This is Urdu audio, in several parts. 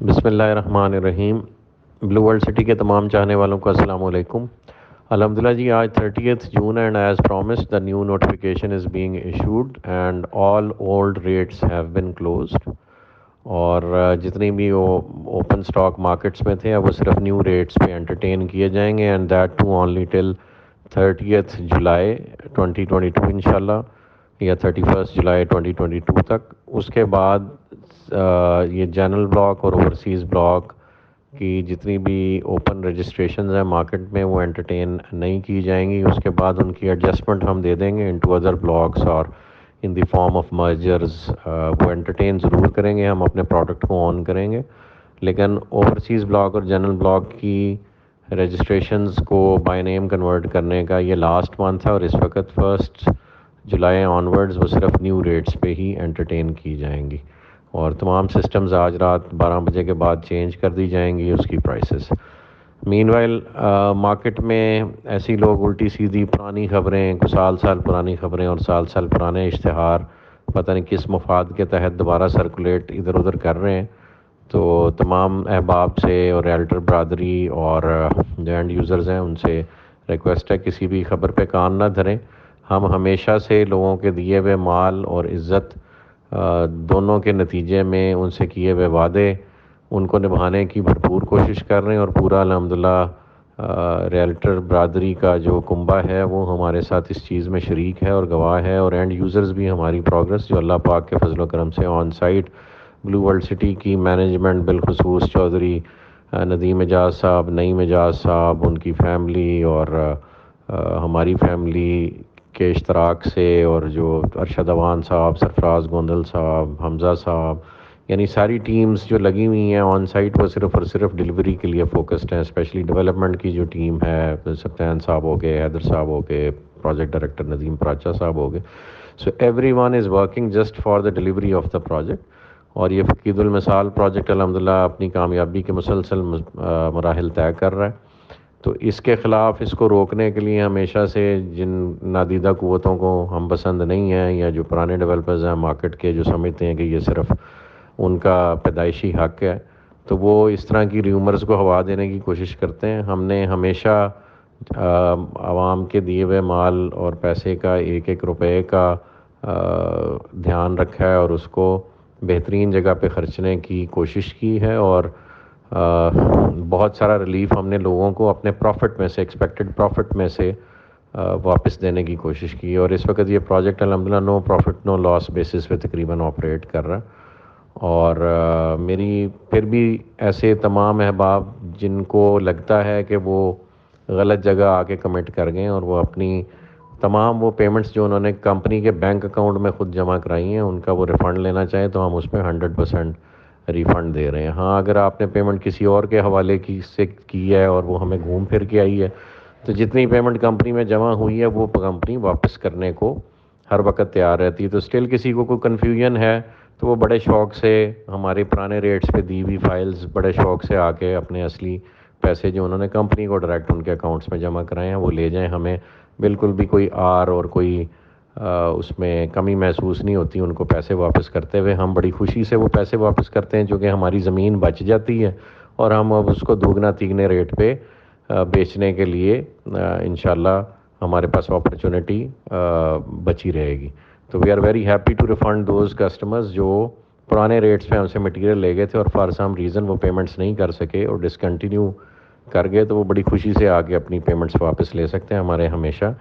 بسم اللہ الرحمن الرحیم۔ بلو ورلڈ سٹی کے تمام چاہنے والوں کو السلام علیکم۔ الحمدللہ جی، آج 30th June and as promised the new notification is being issued and all old rates have been closed. اور جتنی بھی وہ اوپن اسٹاک مارکیٹس میں تھے اب وہ صرف نیو ریٹس پہ انٹرٹین کیے جائیں گے، and that too only till 30th July 2022 انشاءاللہ، یا 31st جولائی 2022 تک۔ اس کے بعد یہ جنرل بلاک اور اوورسیز بلاک کی جتنی بھی اوپن رجسٹریشنز ہیں مارکیٹ میں وہ انٹرٹین نہیں کی جائیں گی۔ اس کے بعد ان کی ایڈجسٹمنٹ ہم دے دیں گے انٹو ادر بلاکس اور ان دی فارم آف مرجرز۔ وہ انٹرٹین ضرور کریں گے، ہم اپنے پروڈکٹ کو آن کریں گے، لیکن اوورسیز بلاک اور جنرل بلاک کی رجسٹریشنز کو بائی نیم کنورٹ کرنے کا یہ لاسٹ منتھ ہے، اور اس وقت 1 جولائی آنورڈز وہ صرف نیو ریٹس پہ ہی انٹرٹین کی جائیں گی، اور تمام سسٹمز آج رات 12 بجے کے بعد چینج کر دی جائیں گی اس کی پرائسز۔ مین وائل مارکیٹ میں ایسی لوگ الٹی سیدھی پرانی خبریں، سال پرانی خبریں اور سال پرانے اشتہار پتہ نہیں کس مفاد کے تحت دوبارہ سرکولیٹ ادھر ادھر کر رہے ہیں، تو تمام احباب سے اور ریلٹر برادری اور جو اینڈ یوزرز ہیں ان سے ریکویسٹ ہے کسی بھی خبر پہ کان نہ دھریں۔ ہم ہمیشہ سے لوگوں کے دیے ہوئے مال اور عزت دونوں کے نتیجے میں ان سے کیے ہوئے وعدے ان کو نبھانے کی بھرپور کوشش کر رہے ہیں، اور پورا الحمدللہ ریلٹر برادری کا جو کنبہ ہے وہ ہمارے ساتھ اس چیز میں شریک ہے اور گواہ ہے، اور اینڈ یوزرز بھی ہماری پروگرس جو اللہ پاک کے فضل و کرم سے on site blue world city کی مینجمنٹ بالخصوص چودھری ندیم اعجاز صاحب، نعیم اعجاز صاحب، ان کی فیملی اور ہماری فیملی کے اشتراک سے، اور جو ارشد اوان صاحب، سرفراز گوندل صاحب، حمزہ صاحب، یعنی ساری ٹیمز جو لگی ہوئی ہیں آن سائٹ وہ صرف اور صرف ڈلیوری کے لیے فوکسڈ ہیں۔ اسپیشلی ڈیولپمنٹ کی جو ٹیم ہے، سفیان صاحب ہو گئے، حیدر صاحب ہو گئے، پروجیکٹ ڈائریکٹر ندیم پراچا صاحب ہو گئے، so every one is working just for the delivery of the project. اور یہ فقید المثال پروجیکٹ الحمدللہ اپنی کامیابی کے مسلسل مراحل طے کر رہا ہے، تو اس کے خلاف اس کو روکنے کے لیے ہمیشہ سے جن نادیدہ قوتوں کو ہم پسند نہیں ہیں، یا جو پرانے ڈیولپرز ہیں مارکیٹ کے جو سمجھتے ہیں کہ یہ صرف ان کا پیدائشی حق ہے، تو وہ اس طرح کی ریومرز کو ہوا دینے کی کوشش کرتے ہیں۔ ہم نے ہمیشہ عوام کے دیے ہوئے مال اور پیسے کا ایک ایک روپے کا دھیان رکھا ہے اور اس کو بہترین جگہ پہ خرچنے کی کوشش کی ہے، اور بہت سارا ریلیف ہم نے لوگوں کو اپنے پروفٹ میں سے، ایکسپیکٹڈ پروفٹ میں سے واپس دینے کی کوشش کی، اور اس وقت یہ پروجیکٹ الحمدللہ نو پروفٹ نو لاس بیسس پہ تقریباً آپریٹ کر رہا ہے۔ اور میری پھر بھی ایسے تمام احباب جن کو لگتا ہے کہ وہ غلط جگہ آ کے کمٹ کر گئے اور وہ اپنی تمام وہ پیمنٹس جو انہوں نے کمپنی کے بینک اکاؤنٹ میں خود جمع کرائی ہیں ان کا وہ ریفنڈ لینا چاہیں تو ہم اس میں 100% ریفنڈ دے رہے ہیں۔ ہاں، اگر آپ نے پیمنٹ کسی اور کے حوالے کی ہے اور وہ ہمیں گھوم پھر کے آئی ہے تو جتنی پیمنٹ کمپنی میں جمع ہوئی ہے وہ کمپنی واپس کرنے کو ہر وقت تیار رہتی ہے۔ تو اسٹل کسی کو کوئی کنفیوژن ہے تو وہ بڑے شوق سے ہمارے پرانے ریٹس پہ دی ہوئی فائلز بڑے شوق سے آ کے اپنے اصلی پیسے جو انہوں نے کمپنی کو ڈائریکٹ ان کے اکاؤنٹس میں جمع کرائے ہیں وہ لے جائیں۔ ہمیں بالکل بھی کوئی آر اور کوئی اس میں کمی محسوس نہیں ہوتی ان کو پیسے واپس کرتے ہوئے۔ ہم بڑی خوشی سے وہ پیسے واپس کرتے ہیں چونکہ ہماری زمین بچ جاتی ہے اور ہم اب اس کو دوگنا تیگنے ریٹ پہ بیچنے کے لیے انشاءاللہ ہمارے پاس اپرچونٹی بچی رہے گی۔ تو we are very happy to refund those customers جو پرانے ریٹس پہ ہم سے مٹیریل لے گئے تھے اور فار سم ریزن وہ پیمنٹس نہیں کر سکے اور ڈسکنٹینیو کر گئے، تو وہ بڑی خوشی سے آگے اپنی پیمنٹس واپس لے سکتے ہیں۔ ہمارے ہمیشہ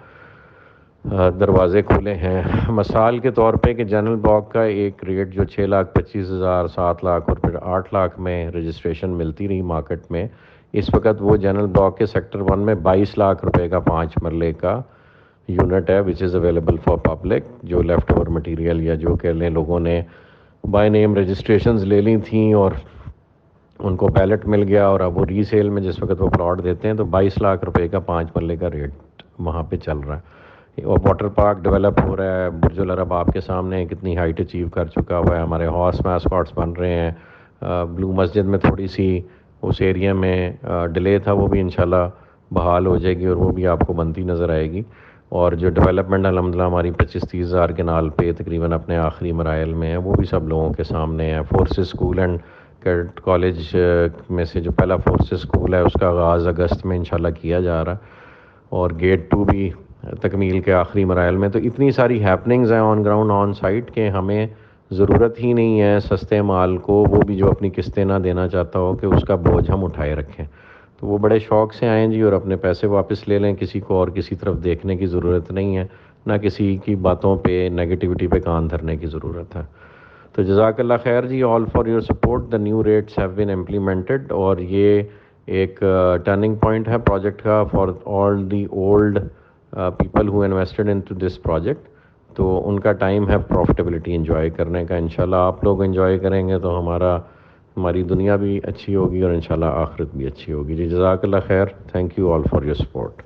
دروازے کھلے ہیں۔ مثال کے طور پہ کہ جنرل بلاک کا ایک ریٹ جو 6,25,000، 7 لاکھ اور پھر 8 لاکھ میں رجسٹریشن ملتی رہی مارکیٹ میں، اس وقت وہ جنرل بلاک کے سیکٹر 1 میں 22 لاکھ روپے کا 5 مرلے کا یونٹ ہے وچ از اویلیبل فار پبلک۔ جو لیفٹ اوور مٹیریل یا جو کہ لوگوں نے بائی نیم رجسٹریشنز لے لی تھیں اور ان کو بیلٹ مل گیا اور اب وہ ری سیل میں جس وقت وہ پلاٹ دیتے ہیں تو 22 لاکھ روپے کا 5 مرلے کا ریٹ وہاں پہ چل رہا ہے۔ اور واٹر پارک ڈیولپ ہو رہا ہے، برج العرب آپ کے سامنے کتنی ہائٹ اچیو کر چکا ہوا ہے، ہمارے ہاؤس میسکاٹس بن رہے ہیں۔ بلو مسجد میں تھوڑی سی اس ایریا میں ڈیلے تھا، وہ بھی انشاءاللہ بحال ہو جائے گی اور وہ بھی آپ کو بنتی نظر آئے گی۔ اور جو ڈیولپمنٹ الحمدللہ ہماری 25-30 ہزار کے نال پہ تقریباً اپنے آخری مراحل میں ہے وہ بھی سب لوگوں کے سامنے ہے۔ فورسز اسکول اینڈ کالج میں سے جو پہلا فورسز اسکول ہے اس کا آغاز اگست میں انشاءاللہ کیا جا رہا ہے، اور گیٹ 2 بھی تکمیل کے آخری مراحل میں. تو اتنی ساری ہیپننگز ہیں آن گراؤنڈ آن سائٹ کہ ہمیں ضرورت ہی نہیں ہے سستے مال کو، وہ بھی جو اپنی قسطیں نہ دینا چاہتا ہو، کہ اس کا بوجھ ہم اٹھائے رکھیں. تو وہ بڑے شوق سے آئیں جی اور اپنے پیسے واپس لے لیں. کسی کو اور کسی طرف دیکھنے کی ضرورت نہیں ہے، نہ کسی کی باتوں پہ نیگیٹیوٹی پہ کان دھرنے کی ضرورت ہے. تو جزاک اللہ خیر جی، all for your support. The new rates have been implemented, اور یہ ایک ٹرننگ پوائنٹ ہے پروجیکٹ کا for all the old people who invested in to this project. تو ان کا ٹائم ہے پروفٹیبلٹی انجوائے کرنے کا. انشاءاللہ آپ لوگ انجوائے کریں گے تو ہماری دنیا بھی اچھی ہوگی اور انشاءاللہ آخرت بھی اچھی ہوگی. جی جزاک اللہ خیر. Thank you all for your support.